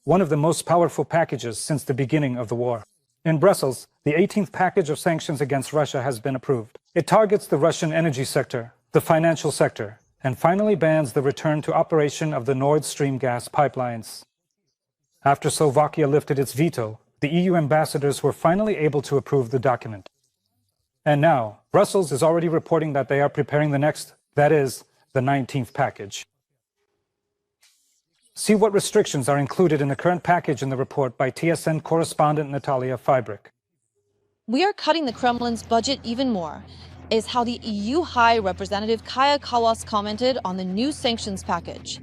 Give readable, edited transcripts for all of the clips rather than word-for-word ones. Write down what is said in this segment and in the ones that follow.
one of the most powerful packages since the beginning of the war. In Brussels, the 18th package of sanctions against Russia has been approved. It targets the Russian energy sector, the financial sector, and finally bans the return to operation of the Nord Stream gas pipelines. After Slovakia lifted its veto, the EU ambassadors were finally able to approve the document. And now, Brussels is already reporting that they are preparing the next, that is, the 19th package. See what restrictions are included in the current package in the report by TSN correspondent Natalia Fibrig. We are cutting the Kremlin's budget even more, is how the EU High Representative Kaja Kallas commented on the new sanctions package.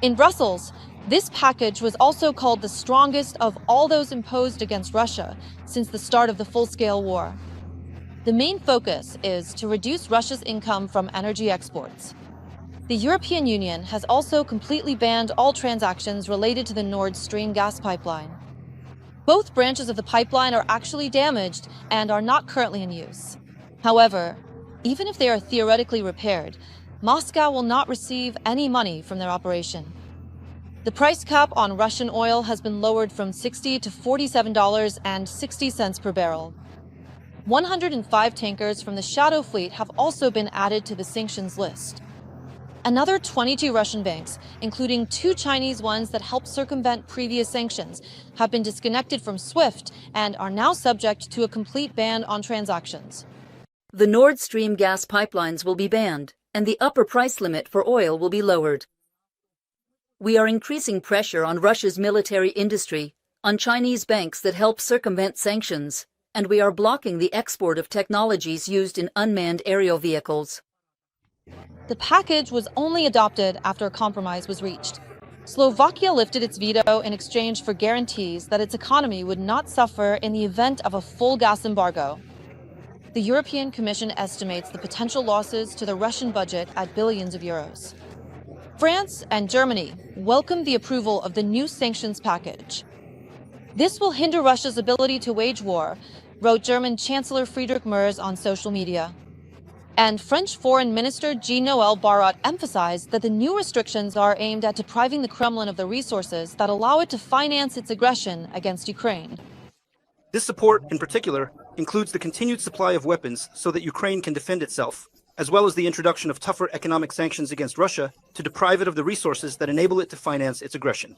In Brussels, this package was also called the strongest of all those imposed against Russia since the start of the full-scale war. The main focus is to reduce Russia's income from energy exports. The European Union has also completely banned all transactions related to the Nord Stream gas pipeline. Both branches of the pipeline are actually damaged and are not currently in use. However, even if they are theoretically repaired, Moscow will not receive any money from their operation. The price cap on Russian oil has been lowered from $60 to $47.60 per barrel. 105 tankers from the Shadow Fleet have also been added to the sanctions list. Another 22 Russian banks, including 2 Chinese ones that helped circumvent previous sanctions, have been disconnected from SWIFT and are now subject to a complete ban on transactions. The Nord Stream gas pipelines will be banned, and the upper price limit for oil will be lowered. We are increasing pressure on Russia's military industry, on Chinese banks that help circumvent sanctions, and we are blocking the export of technologies used in unmanned aerial vehicles. The package was only adopted after a compromise was reached. Slovakia lifted its veto in exchange for guarantees that its economy would not suffer in the event of a full gas embargo. The European Commission estimates the potential losses to the Russian budget at billions of euros. France and Germany welcomed the approval of the new sanctions package. This will hinder Russia's ability to wage war, wrote German Chancellor Friedrich Merz on social media. And French Foreign Minister Jean-Noël Barrot emphasized that the new restrictions are aimed at depriving the Kremlin of the resources that allow it to finance its aggression against Ukraine. This support, in particular, includes the continued supply of weapons so that Ukraine can defend itself, as well as the introduction of tougher economic sanctions against Russia to deprive it of the resources that enable it to finance its aggression.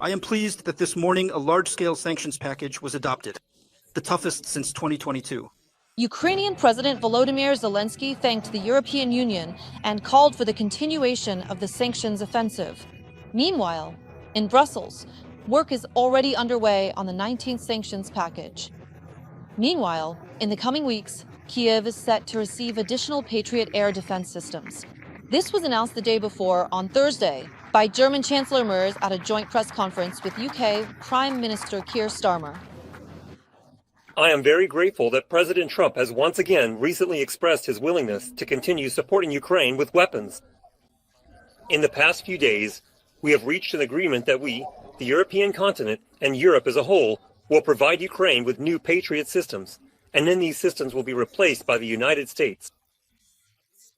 I am pleased that this morning a large-scale sanctions package was adopted, the toughest since 2022. Ukrainian President Volodymyr Zelensky thanked the European Union and called for the continuation of the sanctions offensive. Meanwhile, in Brussels, work is already underway on the 19th sanctions package. Meanwhile, in the coming weeks, Kyiv is set to receive additional Patriot air defense systems. This was announced the day before, on Thursday, by German Chancellor Merz at a joint press conference with UK Prime Minister Keir Starmer. I am very grateful that President Trump has once again recently expressed his willingness to continue supporting Ukraine with weapons. In the past few days, we have reached an agreement that we, the European continent, and Europe as a whole, will provide Ukraine with new Patriot systems, and then these systems will be replaced by the United States.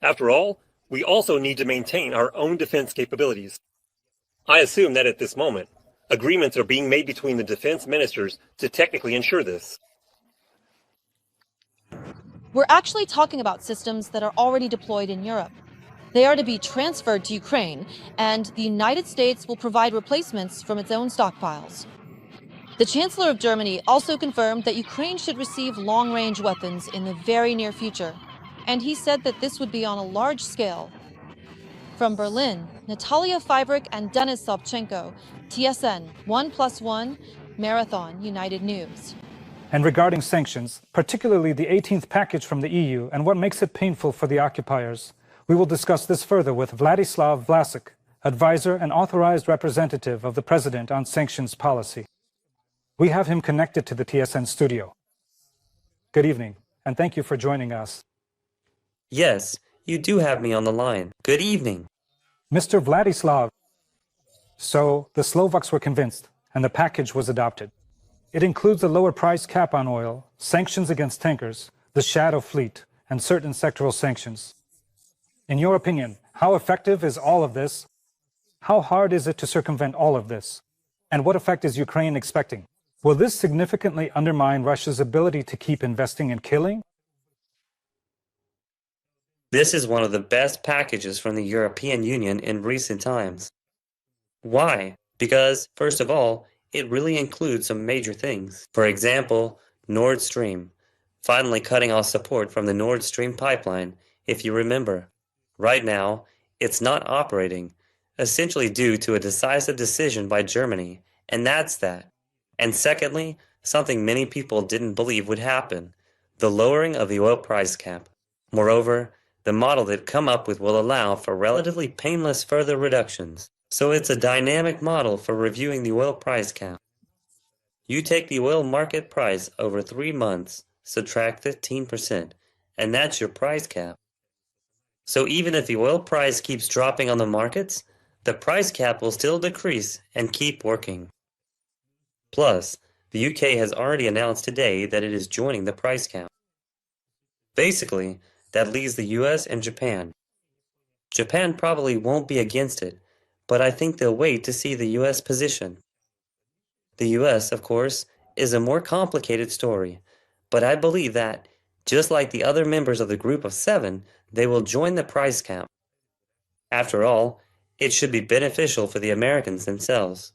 After all, we also need to maintain our own defense capabilities. I assume that at this moment, agreements are being made between the defense ministers to technically ensure this. We're actually talking about systems that are already deployed in Europe. They are to be transferred to Ukraine, and the United States will provide replacements from its own stockpiles. The Chancellor of Germany also confirmed that Ukraine should receive long-range weapons in the very near future, and he said that this would be on a large scale. From Berlin, Natalia Fibrig and Denis Sobchenko, TSN 1+1, Marathon United News. And regarding sanctions, particularly the 18th package from the EU and what makes it painful for the occupiers, we will discuss this further with Vladislav Vlasyuk, advisor and authorized representative of the President on sanctions policy. We have him connected to the TSN studio. Good evening, and thank you for joining us. Yes, you do have me on the line. Good evening. Mr. Vladislav, so the Slovaks were convinced, and the package was adopted. It includes a lower price cap on oil, sanctions against tankers, the Shadow Fleet, and certain sectoral sanctions. In your opinion, how effective is all of this? How hard is it to circumvent all of this? And what effect is Ukraine expecting? Will this significantly undermine Russia's ability to keep investing in killing? This is one of the best packages from the European Union in recent times. Why? Because, first of all, it really includes some major things. For example, Nord Stream, finally cutting off support from the Nord Stream pipeline, if you remember. Right now, it's not operating, essentially due to a decisive decision by Germany, and that's that. And secondly, something many people didn't believe would happen, the lowering of the oil price cap. Moreover, the model they've come up with will allow for relatively painless further reductions. So it's a dynamic model for reviewing the oil price cap. You take the oil market price over 3 months, subtract 15%, and that's your price cap. So even if the oil price keeps dropping on the markets, the price cap will still decrease and keep working. Plus, the UK has already announced today that it is joining the price cap. Basically, that leaves the US and Japan. Japan probably won't be against it, but I think they'll wait to see the US position. The US, of course, is a more complicated story, but I believe that, just like the other members of the Group of Seven, they will join the price cap. After all, it should be beneficial for the Americans themselves.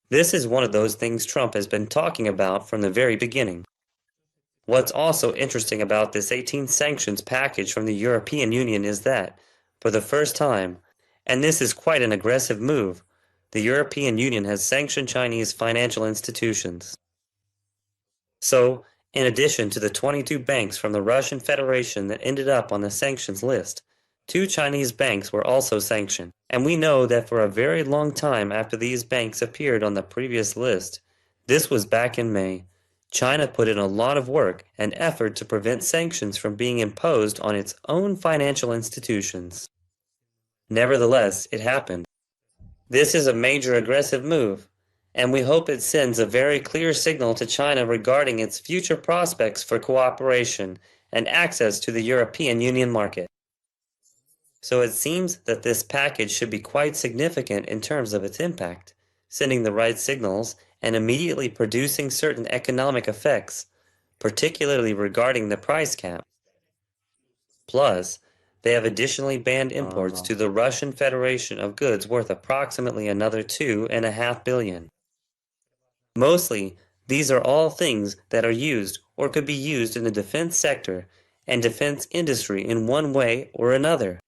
This is one of those things Trump has been talking about from the very beginning. What's also interesting about this 18th sanctions package from the European Union is that, for the first time, and this is quite an aggressive move, the European Union has sanctioned Chinese financial institutions. So, in addition to the 22 banks from the Russian Federation that ended up on the sanctions list, 2 Chinese banks were also sanctioned. And we know that for a very long time after these banks appeared on the previous list, this was back in May, China put in a lot of work and effort to prevent sanctions from being imposed on its own financial institutions. Nevertheless, it happened. This is a major aggressive move, and we hope it sends a very clear signal to China regarding its future prospects for cooperation and access to the European Union market. So it seems that this package should be quite significant in terms of its impact, sending the right signals and immediately producing certain economic effects, particularly regarding the price cap. Plus, they have additionally banned imports to the Russian Federation of goods worth approximately another $2.5 billion. Mostly, these are all things that are used or could be used in the defense sector and defense industry in one way or another.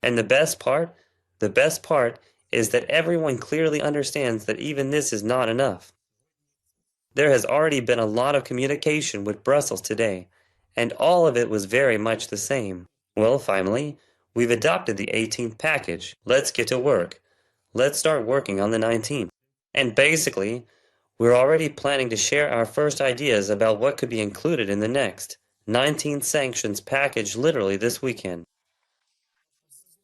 And the best part is that everyone clearly understands that even this is not enough. There has already been a lot of communication with Brussels today, and all of it was very much the same. Well, finally, we've adopted the 18th package. Let's get to work. Let's start working on the 19th. And basically, we're already planning to share our first ideas about what could be included in the next 19th sanctions package literally this weekend.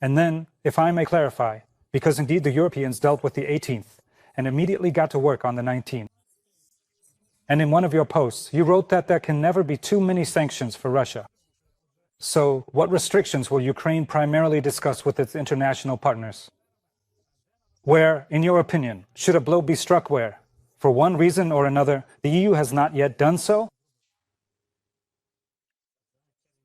And then, if I may clarify, because indeed the Europeans dealt with the 18th and immediately got to work on the 19th. And in one of your posts, you wrote that there can never be too many sanctions for Russia. So, what restrictions will Ukraine primarily discuss with its international partners? Where, in your opinion, should a blow be struck where, for one reason or another, the EU has not yet done so?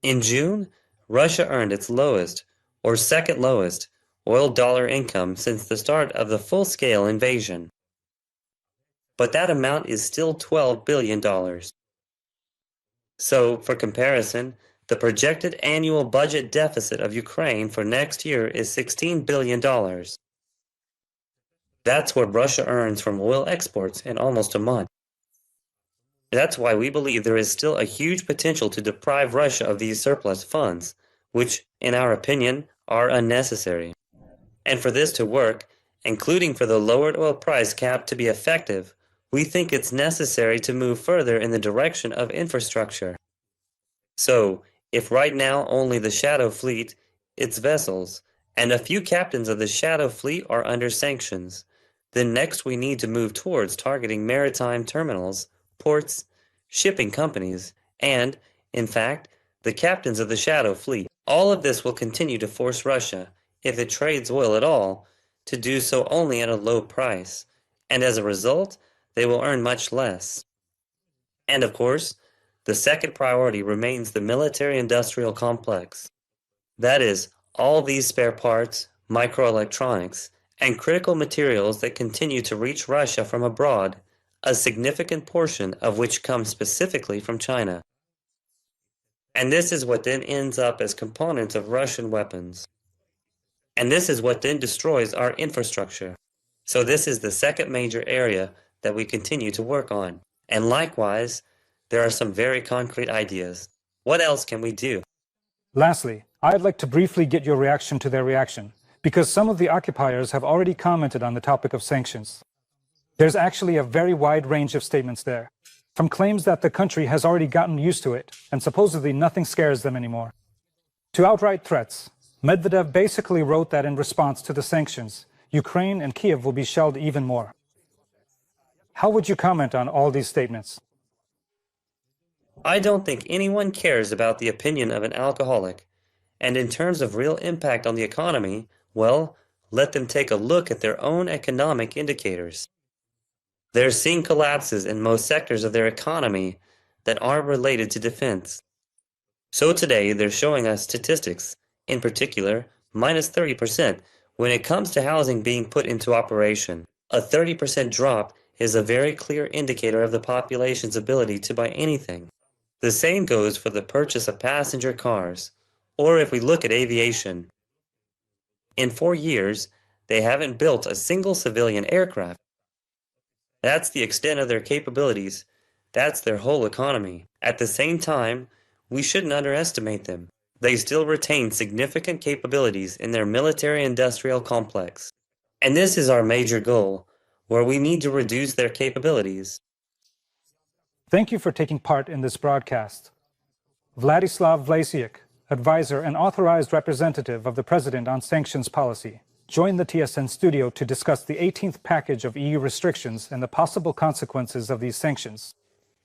In June, Russia earned its lowest, or second lowest, oil dollar income since the start of the full-scale invasion. But that amount is still $12 billion. So, for comparison, the projected annual budget deficit of Ukraine for next year is $16 billion. That's what Russia earns from oil exports in almost a month. That's why we believe there is still a huge potential to deprive Russia of these surplus funds, which, in our opinion, are unnecessary. And for this to work, including for the lowered oil price cap to be effective, we think it's necessary to move further in the direction of infrastructure. So, if right now only the Shadow Fleet, its vessels, and a few captains of the Shadow Fleet are under sanctions, then next we need to move towards targeting maritime terminals, ports, shipping companies, and, in fact, the captains of the Shadow Fleet. All of this will continue to force Russia, if it trades oil at all, to do so only at a low price, and as a result, they will earn much less. And of course, the second priority remains the military-industrial complex. That is, all these spare parts, microelectronics, and critical materials that continue to reach Russia from abroad, a significant portion of which comes specifically from China. And this is what then ends up as components of Russian weapons. And this is what then destroys our infrastructure. So this is the second major area that we continue to work on. And likewise, there are some very concrete ideas. What else can we do? Lastly, I'd like to briefly get your reaction to their reaction, because some of the occupiers have already commented on the topic of sanctions. There's actually a very wide range of statements there, from claims that the country has already gotten used to it, and supposedly nothing scares them anymore, to outright threats. Medvedev basically wrote that in response to the sanctions, Ukraine and Kiev will be shelled even more. How would you comment on all these statements? I don't think anyone cares about the opinion of an alcoholic. And in terms of real impact on the economy, well, let them take a look at their own economic indicators. They're seeing collapses in most sectors of their economy that aren't related to defense. So today they're showing us statistics, in particular, minus 30% when it comes to housing being put into operation. A 30% drop is a very clear indicator of the population's ability to buy anything. The same goes for the purchase of passenger cars, or if we look at aviation. In 4 years, they haven't built a single civilian aircraft. That's the extent of their capabilities. That's their whole economy. At the same time, we shouldn't underestimate them. They still retain significant capabilities in their military-industrial complex. And this is our major goal, where we need to reduce their capabilities. Thank you for taking part in this broadcast. Vladislav Vlasyuk, advisor and authorized representative of the President on sanctions policy, joined the TSN studio to discuss the 18th package of EU restrictions and the possible consequences of these sanctions.